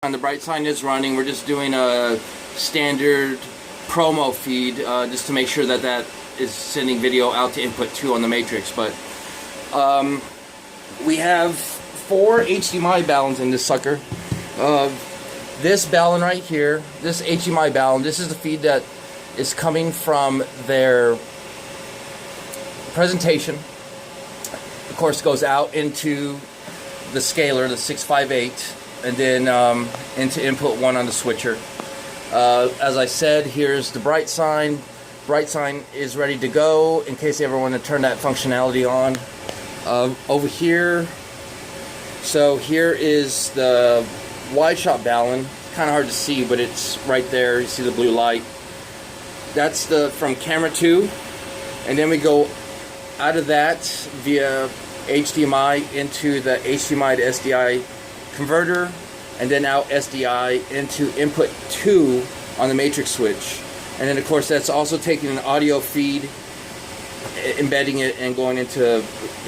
On the bright sign is running. We're just doing a standard promo feed just to make sure that that is sending video out to input 2 on the matrix. But we have 4 HDMI balloons in this sucker. This ballon right here, this HDMI ballon, this is the feed that is coming from their presentation. Of course, goes out into the scaler, the 658, and then into input 1 on the switcher. As I said, here's the bright sign. Bright sign is ready to go in case you ever want to turn that functionality on. Over here, so here is the wide shot ballon. Kind of hard to see, but it's right there. You see the blue light. That's the from camera 2, and then we go out of that via HDMI into the HDMI to SDI converter, and then out SDI into input 2 on the matrix switch. And then of course that's also taking an audio feed, embedding it, and going into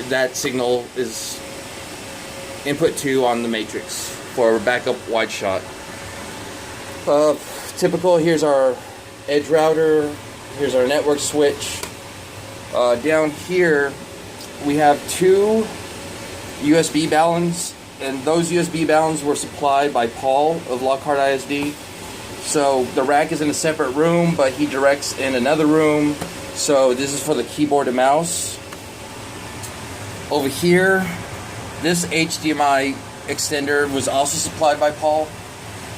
that signal is input 2 on the matrix for backup wide shot. Typical, here's our edge router, here's our network switch. Down here we have 2 USB ballons, and those USB ballons were supplied by Paul of Lockhart ISD. So the rack is in a separate room, but he directs in another room. So this is for the keyboard and mouse. Over here, this HDMI extender was also supplied by Paul,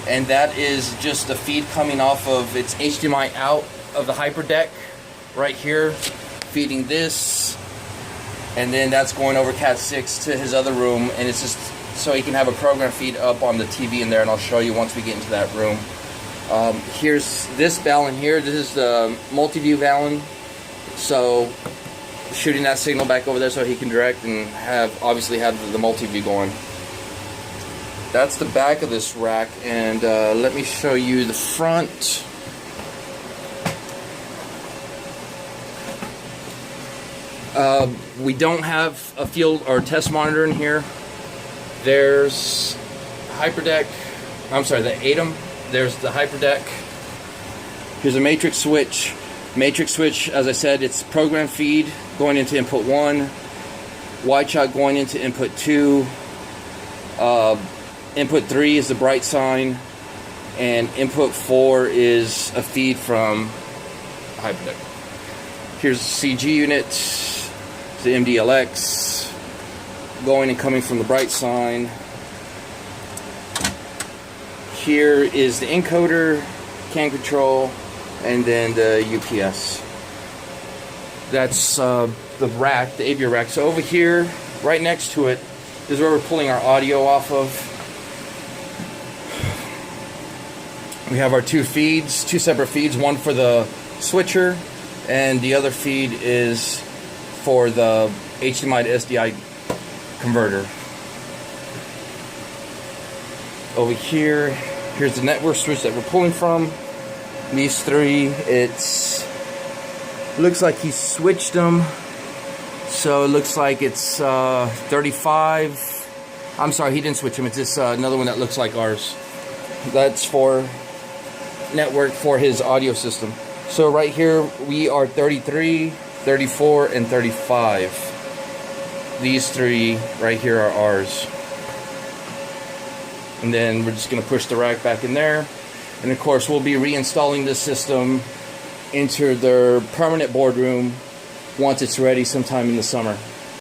and that is just the feed coming off of its HDMI out of the HyperDeck right here, feeding this, and then that's going over Cat 6 to his other room, and it's just so he can have a program feed up on the TV in there, and I'll show you once we get into that room. Here's this ballon here. This is the multi-view ballon, so shooting that signal back over there so he can direct and obviously have the multi-view going. That's the back of this rack, and let me show you the front. We don't have a field or test monitor in here. There's HyperDeck, I'm sorry, the ATEM. There's the HyperDeck. Here's a matrix switch. Matrix switch, as I said, it's program feed going into input 1, wide shot going into input 2, input 3 is the bright sign, and input 4 is a feed from HyperDeck. Here's the CG unit, the MDLX, going and coming from the bright sign. Here is the encoder, CAN control, and then the UPS. That's the rack, the Avior rack. So over here, right next to it, is where we're pulling our audio off of. We have our 2 feeds, 2 separate feeds, one for the switcher, and the other feed is for the HDMI to SDI converter. Over here, here's the network switch that we're pulling from. These 3, looks like he switched them, so it looks like it's 35. I'm sorry, he didn't switch them. It's just another one that looks like ours. That's for network for his audio system. So right here we are 33, 34, and 35. These 3 right here are ours. And then we're just going to push the rack back in there. And of course we'll be reinstalling this system into their permanent boardroom once it's ready sometime in the summer.